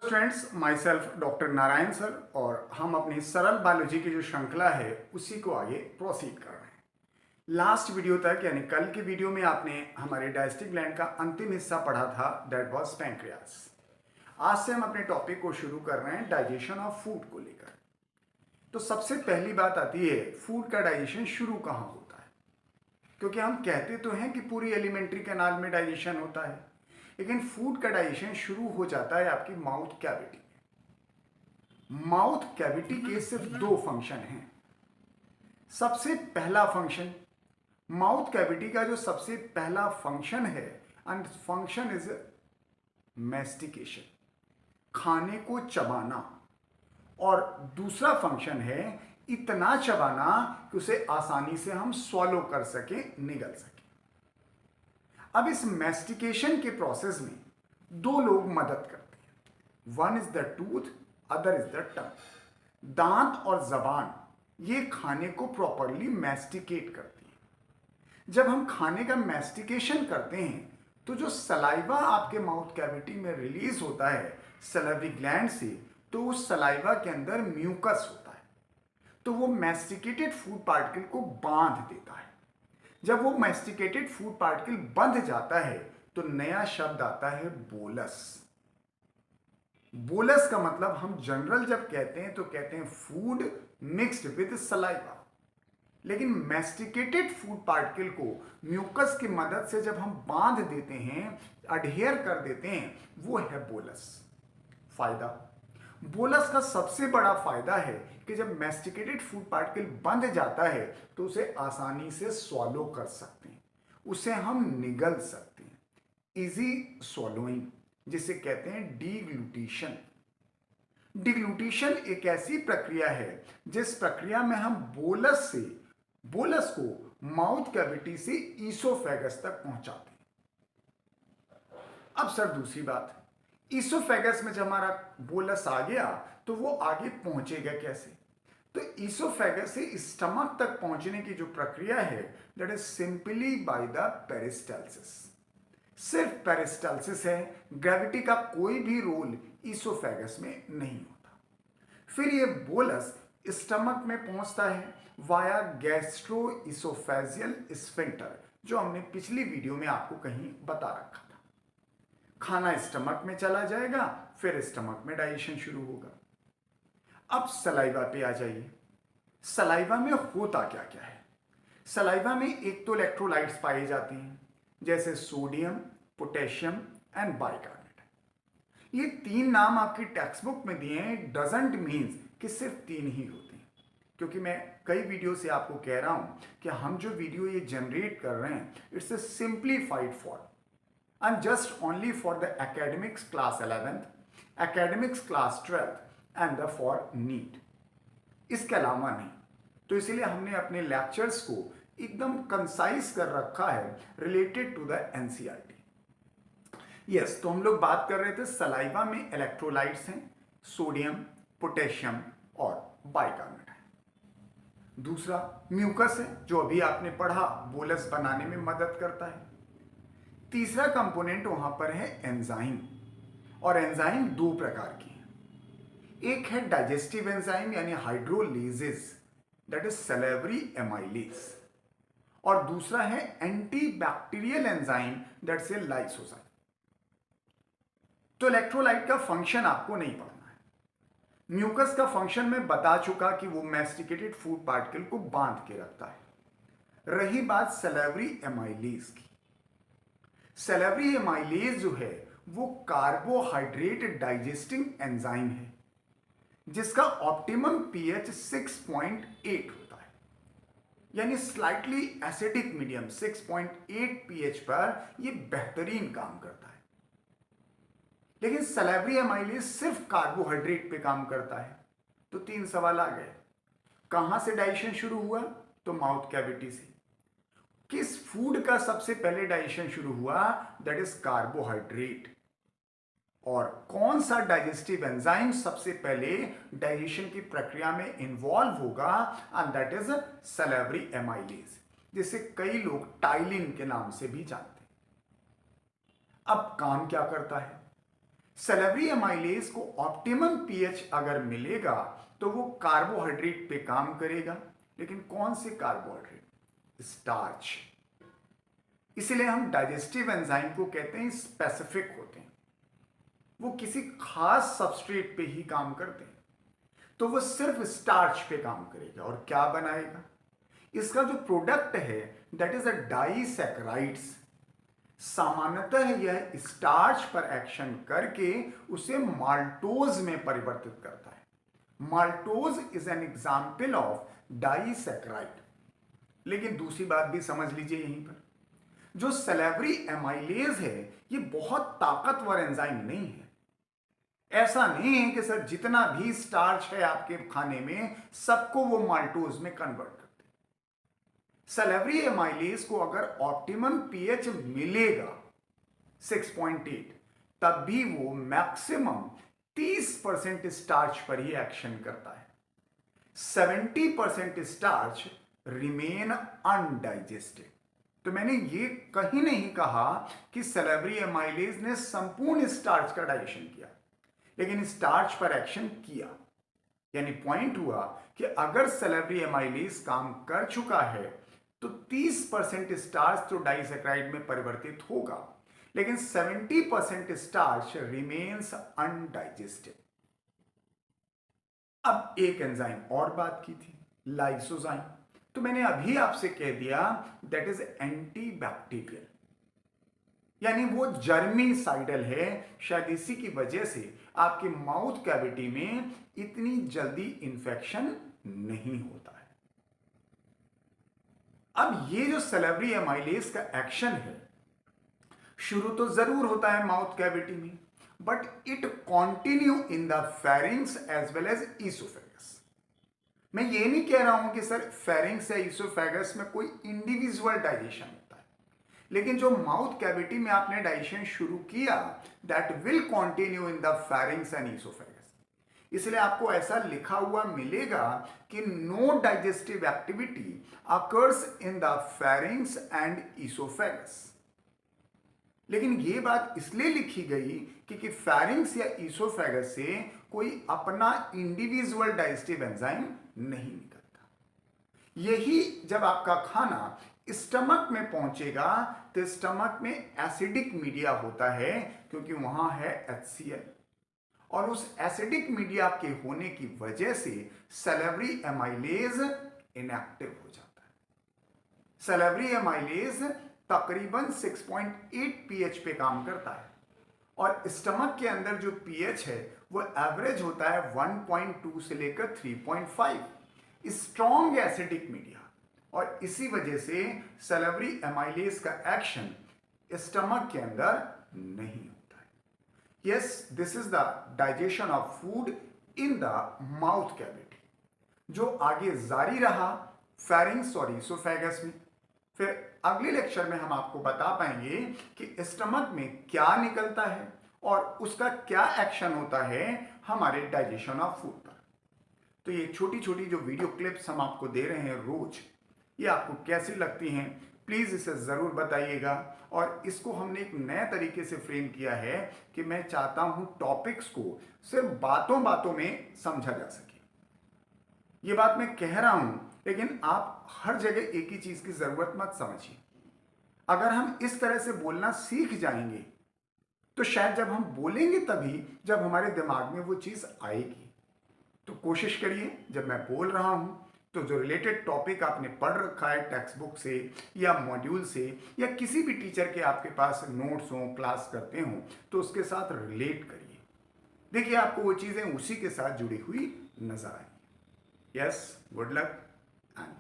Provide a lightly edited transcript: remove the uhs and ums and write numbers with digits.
Students, my self doctor Narayan sir और हम अपनी सरल बायोलॉजी की जो श्रृंखला है उसी को आगे प्रोसीड कर रहे हैं। लास्ट वीडियो तक यानी कल के वीडियो में आपने हमारे डाइजेस्टिव ग्लैंड का अंतिम हिस्सा पढ़ा था, दैट वाज पैंक्रियास। आज से हम अपने टॉपिक को शुरू कर रहे हैं डाइजेशन ऑफ फूड को लेकर। तो सबसे पहली बात आती है, फूड का डाइजेशन शुरू कहाँ होता है? क्योंकि हम कहते तो हैं कि पूरी एलिमेंट्री कैनाल में डाइजेशन होता है, लेकिन फूड का डाइजेशन शुरू हो जाता है आपकी माउथ कैविटी में। माउथ कैविटी के सिर्फ दो फंक्शन हैं। सबसे पहला फंक्शन, माउथ कैविटी का जो सबसे पहला फंक्शन है, एंड फंक्शन इज मैस्टिकेशन, खाने को चबाना। और दूसरा फंक्शन है इतना चबाना कि उसे आसानी से हम स्वॉलो कर सकें, निगल सकें। अब इस मैस्टिकेशन के प्रोसेस में दो लोग मदद करते हैं, one is the tooth, other is the tongue. दांत और जबान ये खाने को प्रॉपरली मैस्टिकेट करती हैं। जब हम खाने का मैस्टिकेशन करते हैं तो जो सलाइवा आपके माउथ कैविटी में रिलीज होता है सैलिवरी ग्लैंड से, तो उस सलाइवा के अंदर म्यूकस होता है, तो वो मैस्टिकेटेड फूड पार्टिकल को बांध देता है। जब वो मैस्टिकेटेड फूड पार्टिकल बंध जाता है तो नया शब्द आता है बोलस। बोलस का मतलब हम जनरल जब कहते हैं तो कहते हैं फूड मिक्स्ड विद सलाइवा, लेकिन मैस्टिकेटेड फूड पार्टिकल को म्यूकस की मदद से जब हम बांध देते हैं, अडहेयर कर देते हैं, वो है बोलस। फायदा, बोलस का सबसे बड़ा फायदा है कि जब मैस्टिकेटेड फूड पार्टिकल बंध जाता है तो उसे आसानी से स्वॉलो कर सकते हैं, उसे हम निगल सकते हैं। इजी स्वॉलोइंग, जिसे कहते हैं डीग्लूटिशन। डिग्लूटिशन एक ऐसी प्रक्रिया है जिस प्रक्रिया में हम बोलस को माउथ कैविटी से ईसोफेगस तक पहुंचाते हैं। अब सर दूसरी बात, ईसोफेगस में जब हमारा बोलस आ गया तो वो आगे पहुंचेगा कैसे? तो ईसोफेगस से स्टमक तक पहुंचने की जो प्रक्रिया है, that is simply by the peristalsis. सिर्फ पेरिस्टाल्सिस है, ग्रेविटी का कोई भी रोल ईसोफेगस में नहीं होता। फिर ये बोलस स्टमक में पहुंचता है वाया गैस्ट्रो ईसोफेजियल स्फिंक्टर, जो हमने पिछली वीडियो में आपको कहीं बता रखा था। खाना स्टमक में चला जाएगा, फिर स्टमक में डाइजेशन शुरू होगा। अब सलाइवा पे आ जाइए। सलाइवा में होता क्या क्या है? सलाइवा में एक तो इलेक्ट्रोलाइट्स पाए जाते हैं, जैसे सोडियम, पोटेशियम एंड बाइकार्बोनेट। ये तीन नाम आपकी टेक्स्ट बुक में दिए हैं, इट डजंट मीन्स कि सिर्फ तीन ही होते हैं, क्योंकि मैं कई वीडियो से आपको कह रहा हूं कि हम जो वीडियो ये जनरेट कर रहे हैं, it's a simplified form and just only for the academics class 11th, academics class 12th and the for NEET, इसके अलावा नहीं। तो इसलिए हमने अपने लेक्चर्स को एकदम कंसाइज कर रखा है related to the NCERT. Yes, तो हम लोग बात कर रहे थे सलाइवा में इलेक्ट्रोलाइट्स हैं, सोडियम, पोटेशियम और बाइकार्बोनेट है। दूसरा म्यूकस है, जो अभी आपने पढ़ा, बोलस बनाने में मदद करता है। तीसरा कंपोनेंट वहां पर है एंजाइम, और एंजाइम दो प्रकार की हैं। एक है डाइजेस्टिव एंजाइम यानी hydrolases, that is salivary amylase, और दूसरा है antibacterial enzyme, that's a lysozyme. तो इलेक्ट्रोलाइट का फंक्शन आपको नहीं पढ़ना है। म्यूकस का फंक्शन मैं बता चुका कि वो मैस्टिकेटेड फूड पार्टिकल को बांध के रखता है। रही बात सैलिवरी एमाइलेज की, सैलिवरी एमाइलेज जो है वो कार्बोहाइड्रेट डाइजेस्टिंग एंजाइम है, जिसका ऑप्टिमम पीएच 6.8 होता है, यानी स्लाइटली एसिडिक मीडियम 6.8 पीएच पर ये बेहतरीन काम करता है। लेकिन सैलिवरी एमाइलेज सिर्फ कार्बोहाइड्रेट पे काम करता है। तो तीन सवाल आ गए, कहां से डाइजेशन शुरू हुआ? तो माउथ कैविटी से। किस फूड का सबसे पहले डाइजेशन शुरू हुआ? That is carbohydrate. और कौन सा डाइजेस्टिव एंजाइम सबसे पहले डाइजेशन की प्रक्रिया में इन्वॉल्व होगा? And that is salivary amylase, जिसे कई लोग टाइलिन के नाम से भी जानते हैं। अब काम क्या करता है? सैलरी एमाइलेज को ऑप्टिमम पीएच अगर मिलेगा तो वो कार्बोहाइड्रेट पे काम करेगा, लेकिन कौन से कार्बोहाइड्रेट? स्टार्च। इसलिए हम डाइजेस्टिव एंजाइम को कहते हैं स्पेसिफिक होते हैं, वो किसी खास सबस्ट्रेट पे ही काम करते हैं, तो वो सिर्फ स्टार्च पे काम करेगा और क्या बनाएगा? इसका जो प्रोडक्ट है दैट इज अ डाइसैकेराइड्स। सामान्यतः यह स्टार्च पर एक्शन करके उसे माल्टोज में परिवर्तित करता है। Maltose is an example of disaccharide. लेकिन दूसरी बात भी समझ लीजिए यहीं पर, जो सैलरी एमाइलेज है ये बहुत ताकतवर एंजाइम नहीं है। ऐसा नहीं है कि सर जितना भी स्टार्च है आपके खाने में सबको वो माल्टोज में कन्वर्ट करते हैं। सैलरी एमाइलेज को अगर ऑप्टिमम पीएच मिलेगा 6.8, तब भी वो मैक्सिमम 30% स्टार्च पर ही एक्शन करता है। 70% स्टार्च रिमेन अनडाइजेस्टेड। तो मैंने ये कहीं नहीं कहा कि सैलरी एमाइलेज ने संपूर्ण स्टार्च का डाइजेशन किया, लेकिन स्टार्च पर एक्शन किया। यानी पॉइंट हुआ कि अगर सैलरी एमाइलेज काम कर चुका है तो 30% स्टार्च तो डाइसैकेराइड में परिवर्तित होगा, लेकिन 70% स्टार्च रिमेन्स अनडाइजेस्टेड। अब एक एंजाइम और बात की थी, लाइसोजाइम। तो मैंने अभी आपसे कह दिया दैट इज एंटीबैक्टीरियल, यानी वो जर्मीसाइडल है। शायद इसी की वजह से आपके माउथ कैविटी में इतनी जल्दी इंफेक्शन नहीं होता है। अब ये जो सैलरी एमाइलेज का एक्शन है शुरू तो जरूर होता है माउथ कैविटी में, but it continue in the pharynx as well as oesophagus. मैं ये नहीं कह रहा हूं कि सर फेरिंग्स या ईसोफेगस में कोई इंडिविजुअल डाइजेशन होता है, लेकिन जो माउथ कैविटी में आपने डाइजेशन शुरू किया that will continue in the pharynx and oesophagus. इसलिए आपको ऐसा लिखा हुआ मिलेगा कि no digestive activity occurs in the pharynx and oesophagus. लेकिन ये बात इसलिए लिखी गई कि फेरिंग्स या ईसोफेगस से कोई अपना इंडिविजुअल डाइजेस्टिव एंजाइम नहीं निकलता। यही जब आपका खाना स्टमक में पहुंचेगा तो स्टमक में एसिडिक मीडिया होता है, क्योंकि वहां है HCl, और उस एसिडिक मीडिया के होने की वजह से सैलरी एमाइलेज इनएक्टिव हो जाता है। सैलरी एमाइलेज तकरीबन 6.8 pH पे काम करता है, और स्टमक के अंदर जो pH है वो एवरेज होता है 1.2 से लेकर 3.5, स्ट्रॉन्ग एसिडिक मीडिया। और इसी वजह से सैलरी एमाइलेज का एक्शन स्टमक के अंदर नहीं होता है। Yes, this is the digestion of food in the mouth cavity, जो आगे जारी रहा फेरिंग्स और ईसोफेगस में। फिर अगले लेक्चर में हम आपको बता पाएंगे कि स्टमक में क्या निकलता है और उसका क्या एक्शन होता है हमारे डाइजेशन ऑफ फूड पर। तो ये छोटी छोटी जो वीडियो क्लिप्स हम आपको दे रहे हैं रोज, ये आपको कैसी लगती हैं प्लीज़ इसे ज़रूर बताइएगा। और इसको हमने एक नए तरीके से फ्रेम किया है कि मैं चाहता हूं टॉपिक्स को सिर्फ बातों बातों में समझा जा सके। ये बात मैं कह रहा हूं, लेकिन आप हर जगह एक ही चीज़ की ज़रूरत मत समझिए। अगर हम इस तरह से बोलना सीख जाएंगे तो शायद जब हम बोलेंगे तभी जब हमारे दिमाग में वो चीज़ आएगी। तो कोशिश करिए जब मैं बोल रहा हूं तो जो रिलेटेड टॉपिक आपने पढ़ रखा है टेक्स्ट बुक से या मॉड्यूल से या किसी भी टीचर के आपके पास नोट्स हों, क्लास करते हों, तो उसके साथ रिलेट करिए। देखिए आपको वो चीज़ें उसी के साथ जुड़ी हुई नजर आएंगी। Yes, good luck and